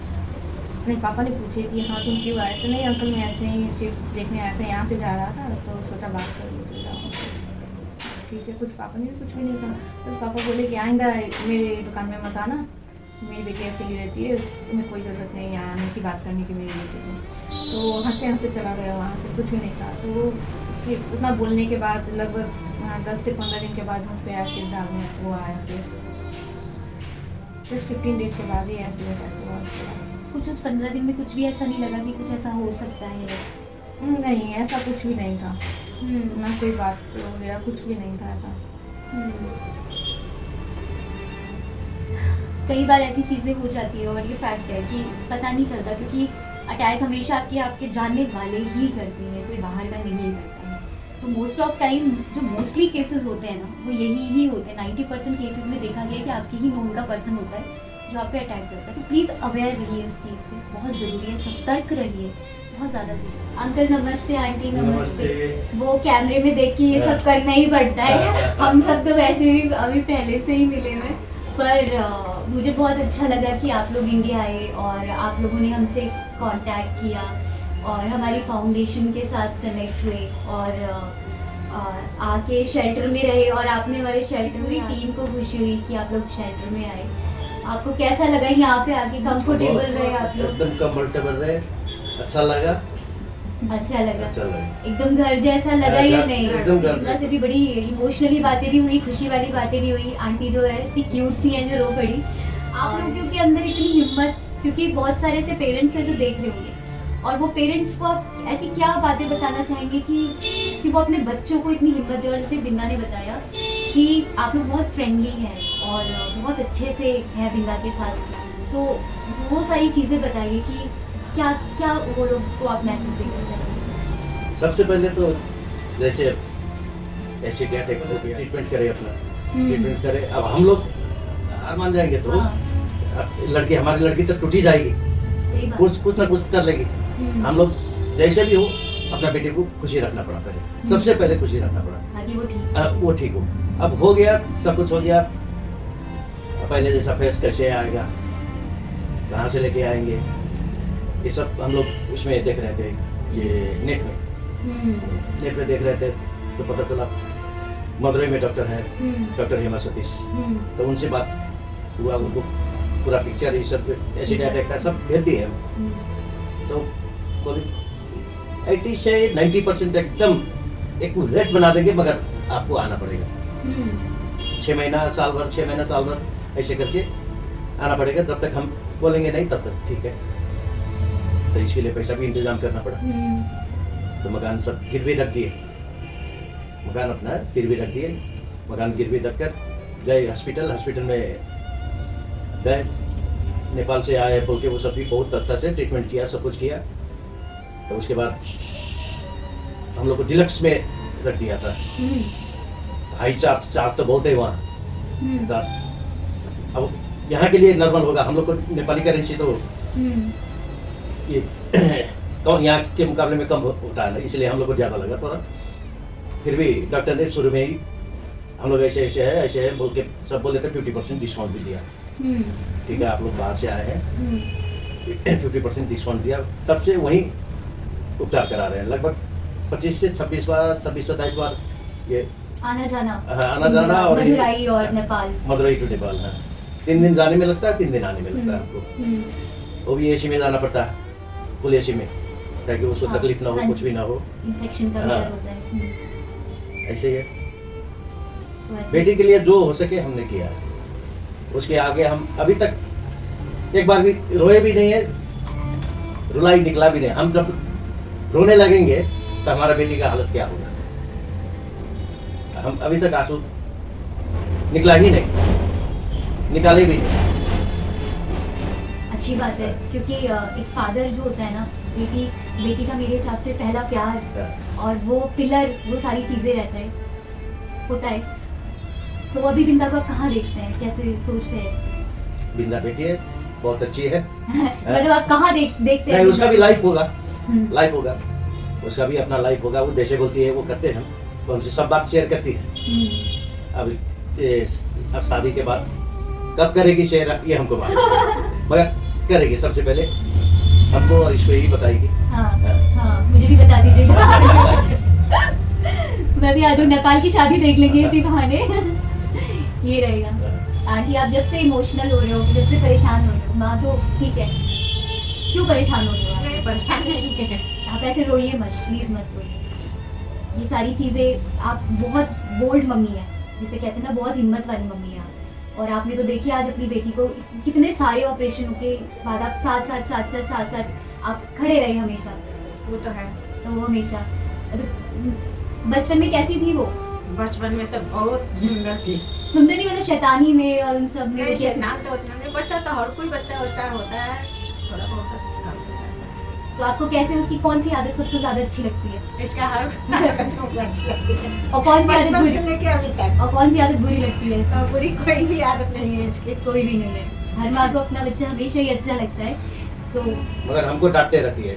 नहीं पापा ने पूछे कि हाँ तुम क्यों आए? तो नहीं अंकल मैं ऐसे ही सिर्फ देखने आया था, यहाँ से जा रहा था तो सोचा बात कर लो, तो जाओ। ठीक है, पापा ने कुछ भी नहीं कहा। बस पापा बोले कि आइंदा मेरे दुकान में मत आना, मेरी बेटी अकेली रहती है, उसमें कोई ज़रूरत नहीं है आने की, बात करने की मेरी बेटी को। तो हंसते हंसते चला गया वहाँ से, कुछ भी नहीं कहा। तो वो उतना बोलने के बाद लगभग 10 से 15 दिन के बाद मुझ पर एसिड डालने वो आया, फिर जस्ट 15 डेज़ के बाद ही एसिड अटैक हुआ उसके बाद। कुछ उस 15 दिन में कुछ भी ऐसा नहीं लगा कि कुछ ऐसा हो सकता है? नहीं, ऐसा कुछ भी नहीं था, ना कोई बात वगैरह, कुछ भी नहीं था ऐसा। कई बार ऐसी चीज़ें हो जाती है और ये फैक्ट है कि पता नहीं चलता, क्योंकि अटैक हमेशा आपके जानने वाले ही करते हैं, कोई बाहर का नहीं करता है। तो मोस्ट ऑफ टाइम जो मोस्टली केसेस होते हैं ना, वो यही ही होते हैं। 90% केसेस में देखा गया कि आपकी ही नोन का पर्सन होता है जो आप पे अटैक करता है। तो प्लीज़ अवेयर रहिए इस चीज़ से, बहुत ज़रूरी है, सतर्क रहिए, बहुत ज़्यादा ज़रूरी। अंकल नमस्ते, आंटी नमस्ते। वो कैमरे में देख के ये सब करना ही पड़ता है। हम सब तो वैसे भी अभी पहले से ही मिले हुए, पर मुझे बहुत अच्छा लगा कि आप लोग इंडिया आए और आप लोगों ने हमसे कांटेक्ट किया और हमारी फाउंडेशन के साथ कनेक्ट हुए और आके शेल्टर में रहे, और आपने हमारे शेल्टर में टीम को खुशी हुई कि आप लोग शेल्टर में आए। आपको कैसा लगा यहाँ पे आके? कंफर्टेबल रहे आप लोग? एकदम कंफर्टेबल रहे, अच्छा लगा। अच्छा लगा, अच्छा लगा। एकदम घर जैसा लगा या नहीं? एकदम घर इतना से भी बड़ी इमोशनली बातें भी हुई, खुशी वाली बातें भी हुई। आंटी जो है इतनी क्यूट सी है जो रो पड़ी। आप लोगों के अंदर इतनी हिम्मत, क्योंकि बहुत सारे ऐसे पेरेंट्स हैं जो देख रहे होंगे, और वो पेरेंट्स को आप ऐसी क्या बातें बताना चाहेंगे कि वो अपने बच्चों को इतनी हिम्मत दे? और जैसे बिंदा ने बताया कि आप लोग बहुत फ्रेंडली हैं और बहुत अच्छे से हैं बिंदा के साथ, तो वो सारी चीज़ें बताइए कि क्या क्या वो लोग को आप मैसेज देना चाहेंगे? सबसे पहले तो जैसे ऐसे क्या ट्रीटमेंट करे अपना, ट्रीटमेंट करे। अब हम लोग हार मान जाएंगे तो अब लड़की, हमारी लड़की तो टूट ही जाएगी, सही बात। कुछ ना कुछ कर लेगी। हम लोग जैसे भी हो अपना बेटे को खुशी रखना पड़ा, पहले सबसे पहले खुशी रखना पड़ा, ताकि वो ठीक वो ठीक हो। अब हो गया, सब कुछ हो गया, पहले जैसा फेस कैसे आएगा, कहाँ से लेके आएंगे, ये सब हम लोग उसमें देख रहे थे, ये नेट में देख रहे थे, तो पता चला मदुरई में डॉक्टर है, डॉक्टर हेमा सतीश, तो उनसे बात हुआ, उनको पूरा पिक्चर ये सब एसिड अटैक का सब भेज दिए हम। तो बोले 80 से 90% एकदम एक्यूरेट बना देंगे, मगर आपको आना पड़ेगा 6 महीना साल भर, 6 महीना साल भर ऐसे करके आना पड़ेगा। तब तक हम बोलेंगे नहीं, तब तक ठीक है। तो इसके लिए पैसा भी इंतजाम करना पड़ा, तो मकान सब गिरवी रख दिए, मकान अपना गिरवी रख दिए, मकान गिरवी रख कर गए हॉस्पिटल में गए, नेपाल से आए बोल के, वो सब भी बहुत अच्छा से ट्रीटमेंट किया, सब कुछ किया। तो उसके बाद हम लोग को डिलक्स में रख दिया था, हाई चार्ज तो बोलते हैं वहाँ। अब यहाँ के लिए नॉर्मल होगा, हम लोग को नेपाली करेंसी तो ये यहाँ के मुकाबले में कम होता है ना, इसलिए हम लोग को ज़्यादा लगा थोड़ा। फिर भी डॉक्टर ने शुरू में ही हम लोग ऐसे ऐसे है बोल के सब बोल देते, 50% डिस्काउंट भी दिया। ठीक है, आप लोग बाहर से आए हैं, 50% डिस्काउंट दिया। तब से वहीं उपचार करा रहे हैं, लगभग 25 से 26 बार, 26-27 बार ये आना जाना और मदुरई और नेपाल, मदुरई टू नेपाल है। 3 दिन जाने में लगता है, 3 दिन आने में लगता है आपको। वो भी एसी में जाना पड़ता है, फुल एसी में, ताकि उसको तकलीफ ना हो, कुछ भी ना हो, इन्फेक्शन का डर होता है। ऐसे ही है। बेटी के लिए जो हो सके हमने किया है, उसके आगे हम अभी तक एक बार भी रोए भी नहीं है, रुलाई निकला भी नहीं। हम जब रोने लगेंगे तो हमारा बेटी का हालत क्या होगा, हम अभी तक आंसू निकला ही नहीं, निकाले भी नहीं। अच्छी बात है, क्योंकि एक फादर जो होता है ना, बेटी का मेरे हिसाब से पहला प्यार और वो पिलर, वो सारी चीजें रहता है, होता है। सो अभी बिंदा को आप कहाँ देखते हैं, कैसे सोचते हैं? बिंदा बेटी है, बहुत अच्छी है। मतलब आप कहाँ देखते हैं? नहीं, उसका भी लाइफ होगा, लाइफ होगा, उसका भी अपना लाइफ होगा। वो जैसे बोलती है वो करते हैं, हम उनसे सब बात शेयर करती है। अब शादी के बाद कब करेगी शेयर ये हमको मालूम, मगर करेगी सबसे पहले हमको और इसको ही बताएगी। हाँ, मुझे भी बता दीजिएगा। मैं भी आज नेपाल की शादी देख लेंगे इसी बहाने। ये रहेगा। आंटी, आप जब से इमोशनल हो रहे हो, जब से परेशान हो रहे हो, माँ तो ठीक है, क्यों परेशान हो रहे हो? नहीं, परेशान नहीं है। आप ऐसे रोइए मत, प्लीज मत रोइए। ये सारी चीजें, आप बहुत बोल्ड मम्मी है, जिसे कहते हैं ना, बहुत हिम्मत वाली मम्मी है आप। और आपने तो देखिए आज अपनी बेटी को, कितने सारे ऑपरेशनों के बाद आप साथ आप खड़े रहे हमेशा। वो तो है। तो वो हमेशा, बचपन में कैसी थी वो? बचपन में तो बहुत सुंदर थी। सुंदर नहीं, मतलब शैतानी में और उन सब में? नहीं, शैतान तो उतना नहीं, बच्चा तो हर कोई बच्चा वैसा होता है, थोड़ा बहुत तो काम करता है। तो आपको कैसे, उसकी कौन सी आदत सबसे ज्यादा अच्छी लगती है? इसका हर अच्छी लगती है। और कौन सी आदत बचपन बुरी? से लेके अभी तक। और कौन सी आदत बुरी लगती है? और बुरी कोई भी आदत नहीं है इसकी। कोई भी नहीं है। हर माँ को अपना बच्चा हमेशा ही अच्छा लगता है। तो मगर हमको डांटते रहती है,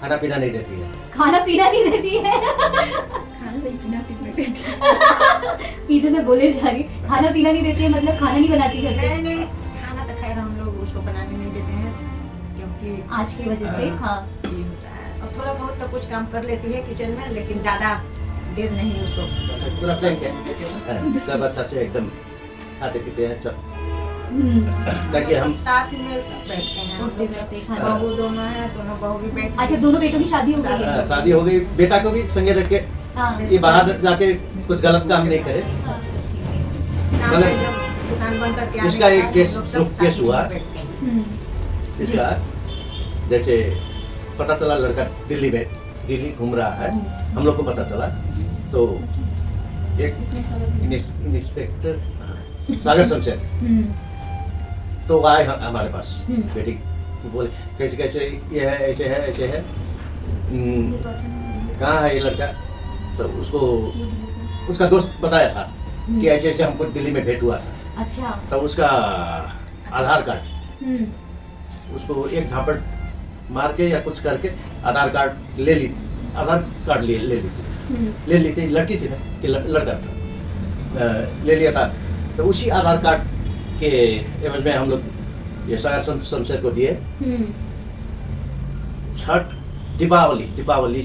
खाना पीना नहीं देती है। खाना पीना नहीं देती है? खाना नहीं पीना सीखने देती है। पीछे से बोले जा रही, खाना पीना नहीं देती है मतलब खाना नहीं बनाती घर पे? नहीं, खाना तो खैर हम लोग उसको बनाने नहीं देते हैं, क्योंकि आज की वजह से। हाँ, ये होता है। और थोड़ा बहुत तो कुछ काम कर लेती है किचन में, लेकिन ज्यादा देर नहीं उसको। पूरा फ्रैंक है, सब अच्छा से एकदम खाते पीते हैं सब, हम्म, ताकि हम साथ में बैठते हैं हम उठते लोग। बैठते हाँ। बहू दोनों है, दोनों बहू भी बैठती अच्छा दोनों बेटों की शादी हो गई है? शादी हो गई, बेटा को भी संगे रख के हाँ कि बाहर जाके कुछ गलत काम नहीं करे। हाँ, सब ठीक है। शाम मतलब में जब दुकान बंद करके आने इसका के एक बाद केस- हम लोग सब केस साथ में हुआ। बैठते हैं। हम्म, इसका जैसे पता चला लड़का दिल्ली घूम रहा है, हम लोग को पता चला तो एक इंस्पेक्टर सागर शमशेर हम्म, तो वो आए हमारे पास, हम्म। बेटी बोले कैसे कैसे ये है, ऐसे है ऐसे है, कहाँ है ये लड़का, तो उसको उसका दोस्त बताया था कि ऐसे ऐसे हमको दिल्ली में भेंट हुआ था, अच्छा तो उसका आधार कार्ड हम्म, उसको एक झापड़ मार के या कुछ करके आधार कार्ड ले ली थी, लड़की थी ना कि लड़का था, ले लिया था। तो उसी आधार कार्ड के एवज में हम लोग ये सागर शमशेर को दिए। हम्म, छठ दीपावली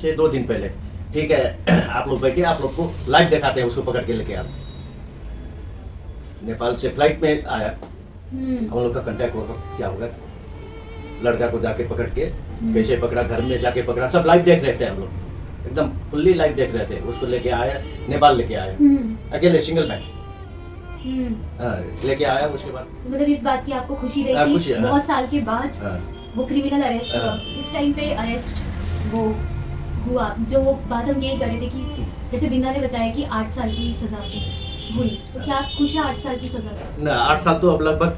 से 2 दिन पहले, ठीक है आप लोग बैठिए, आप लोग को लाइव दिखाते हैं, उसको पकड़ के लेके आप। नेपाल से फ्लाइट में आया, हम्म, हम लोग का कांटेक्ट होगा क्या होगा, लड़का को जाके पकड़ के कैसे पकड़ा, घर में जाके पकड़ा, सब लाइव देख रहे थे हम लोग, एकदम फुल्ली लाइव देख रहे थे। उसको लेके आया, नेपाल लेके आया, अकेले सिंगल मैन लेके आया। उसके बाद मतलब इस बात की आपको खुशी हाँ, रही खुशी कि है, बहुत साल के बाद हाँ, वो क्रिमिनल अरेस्ट हुआ। हाँ। जिस टाइम पे अरेस्ट वो हुआ, जो वो बात हम यही कर रहे थे कि जैसे बिंदा ने बताया कि 8 साल की सजा हुई, तो क्या आप खुश हैं 8 साल की सजा से? ना 8 साल तो अब लगभग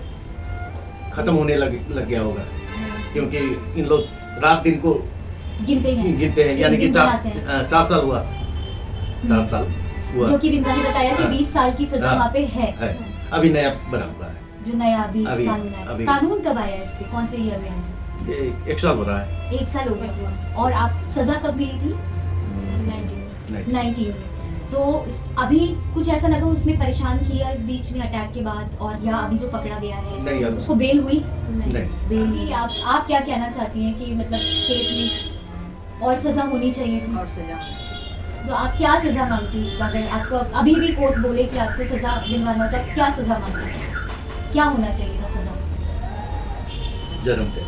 खत्म होने लग गया होगा, क्योंकि इन लोग रात दिन को गिनते हैं गिनते हैं, यानी कि दिन बनाते हैं। 4 साल हुआ, 4 साल हुआ जो कि बिंदा ने बताया कि हाँ। 20 साल की सजा हाँ। वहाँ पे है, अभी नया बना हुआ है। जो नया अभी अभी- कानून आया। अभी- कानून कब आया इस पे, कौन से ईयर में आया? ये 1 साल हो रहा है। 1 साल हो गया। और आप सजा कब मिली थी? 19 में। तो अभी कुछ ऐसा लगा उसने परेशान किया इस बीच में अटैक के बाद, और या अभी जो पकड़ा गया नहीं, है अभी- उसको बेल हुई? नहीं, बेल नहीं। आप क्या कहना चाहती हैं कि मतलब केस में और सजा होनी चाहिए इसमें? और सजा तो आप क्या सजा मांगती, अगर आपको अभी भी कोर्ट बोले कि आपको सजा दिलवाना होता, क्या सजा मांगती, क्या होना चाहिए था सजा? जन्म पे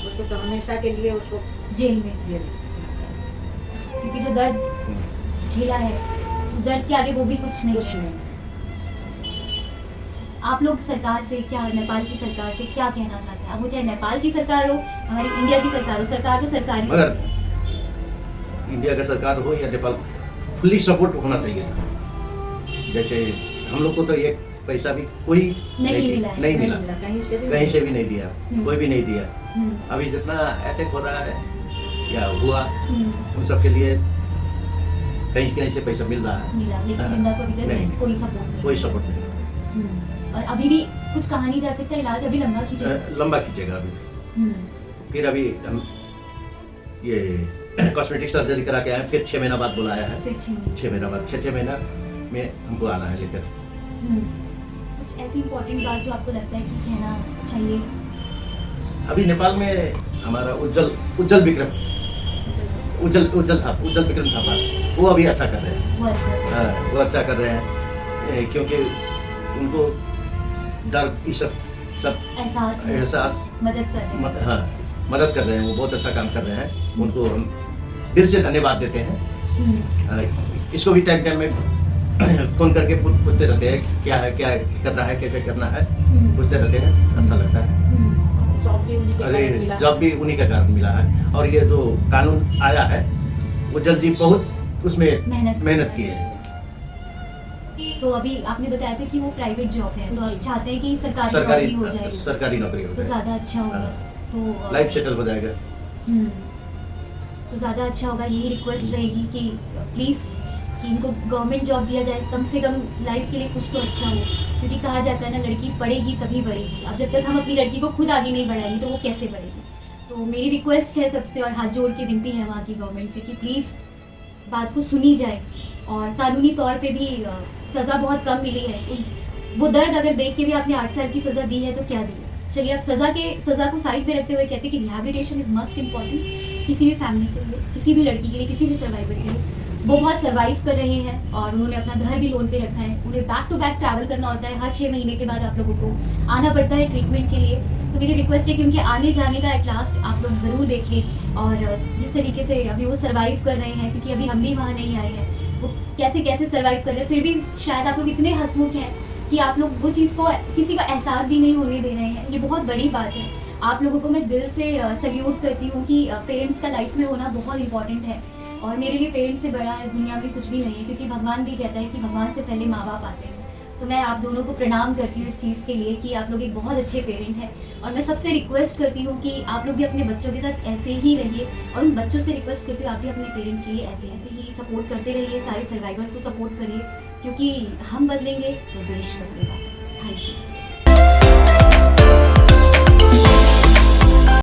उसको तो हमेशा के लिए उसको जेल में, जेल क्योंकि जो दर्द झेला है उस दर्द के आगे वो भी कुछ नहीं। कुछ नहीं। आप लोग सरकार से क्या, नेपाल की सरकार से क्या कहना चाहते हैं? अब वो चाहे नेपाल की सरकार हो, हमारी इंडिया की सरकार हो, सरकार तो सरकार ही मगर है। इंडिया का सरकार हो या नेपाल, फुल्ली सपोर्ट होना चाहिए था। जैसे हम लोग को तो एक पैसा भी कोई नहीं मिला है। नहीं मिला, कहीं से भी कहीं से भी नहीं दिया, कोई भी नहीं दिया। हम्म, अभी जितना अटैक हो रहा है या हुआ, हम्म, उन सब के लिए कहीं कहीं से पैसा मिल रहा है, मिला, लेकिन हाँ, बिंदा को अभी नहीं, तक कोई सपोर्ट नहीं। कोई सपोर्ट नहीं। और अभी भी कुछ कहा नहीं जा सकता, इलाज अभी लंबा खींचेगा। लंबा खींचेगा अभी। हम्म, फिर अभी हम ये कॉस्मेटिक सर्जरी करा के आए, फिर 6 महीना बाद बुलाया है। फिर 6 महीने। 6 महीना बाद, 6 महीना में हमको आना है लेकर। हम्म, कुछ ऐसी इम्पोर्टेंट बात जो आपको लगता है कि कहना चाहिए? अभी नेपाल में हमारा उज्जवल विक्रम थापा, वो अभी अच्छा कर रहे हैं। वो अच्छा है। हाँ, वो अच्छा कर रहे हैं, क्योंकि उनको दर्द ये सब एहसास है, एहसास मदद करते हैं। हाँ, मदद कर रहे हैं, वो बहुत अच्छा काम कर रहे हैं। उनको हम दिल से धन्यवाद देते हैं। हम्म, इसको भी टाइम में फोन करके पूछते रहते हैं क्या है, क्या करना है, कैसे करना है, पूछते रहते हैं, अच्छा लगता है। जॉब भी उन्हीं के अरे कारण मिला। जॉब भी उन्हीं के कारण मिला है। और ये जो कानून आया है, वो जल्दी बहुत उसमें मेहनत की है। तो अभी आपने बताया था कि वो प्राइवेट जॉब है, तो आप जी। चाहते हैं कि सरकारी नौकरी हो जाए सरकारी नौकरी हो तो जाए, ज़्यादा अच्छा होगा। तो लाइफ सेटल हो जाएगा। हम्म, तो ज़्यादा अच्छा होगा। यही रिक्वेस्ट रहेगी कि प्लीज़ कि इनको गवर्नमेंट जॉब दिया जाए, कम से कम लाइफ के लिए कुछ तो अच्छा हो। क्योंकि कहा जाता है ना, लड़की पढ़ेगी तभी बढ़ेगी। अब जब तक हम अपनी लड़की को खुद आगे नहीं बढ़ाएंगे तो वो कैसे बढ़ेगी? तो मेरी रिक्वेस्ट है सबसे, और हाथ जोड़ के विनती है वहाँ की गवर्नमेंट से कि प्लीज़ बात को सुनी जाए। और कानूनी तौर पे भी सज़ा बहुत कम मिली है। वो दर्द अगर देख के भी आपने 8 साल की सज़ा दी है तो क्या दी? चलिए, आप सज़ा को साइड पे रखते हुए कहते हैं कि रिहैबिलिटेशन इज़ मस्ट इम्पॉर्टेंट किसी भी फैमिली के लिए, किसी भी लड़की के लिए, किसी भी सर्वाइवर के लिए। वो बहुत सर्वाइव कर रहे हैं और उन्होंने अपना घर भी लोन पे रखा है। उन्हें बैक टू बैक ट्रैवल करना होता है, हर 6 महीने के बाद आप लोगों को आना पड़ता है ट्रीटमेंट के लिए। तो मेरी रिक्वेस्ट है कि उनके आने जाने का एट लास्ट आप लोग ज़रूर देखें, और जिस तरीके से अभी वो सर्वाइव कर रहे हैं, क्योंकि अभी हम भी वहाँ नहीं आए हैं, वो कैसे कैसे सर्वाइव कर रहे हैं, फिर भी शायद आप लोग इतने हंसमुख हैं कि आप लोग वो चीज़ को किसी का एहसास भी नहीं होने दे रहे हैं। ये बहुत बड़ी बात है। आप लोगों को मैं दिल से सल्यूट करती हूँ कि पेरेंट्स का लाइफ में होना बहुत इंपॉर्टेंट है, और मेरे लिए पेरेंट्स से बड़ा इस दुनिया में कुछ भी नहीं है, क्योंकि भगवान भी कहता है कि भगवान से पहले माँ बाप आते हैं। तो मैं आप दोनों को प्रणाम करती हूँ इस चीज़ के लिए कि आप लोग एक बहुत अच्छे पेरेंट हैं, और मैं सबसे रिक्वेस्ट करती हूँ कि आप लोग भी अपने बच्चों के साथ ऐसे ही रहिए, और उन बच्चों से रिक्वेस्ट करती हूँ आप भी अपने पेरेंट के लिए ऐसे ही सपोर्ट करते रहिए, सारे सर्वाइवर को सपोर्ट करिए, क्योंकि हम बदलेंगे तो देश बदलेगा। Thank you.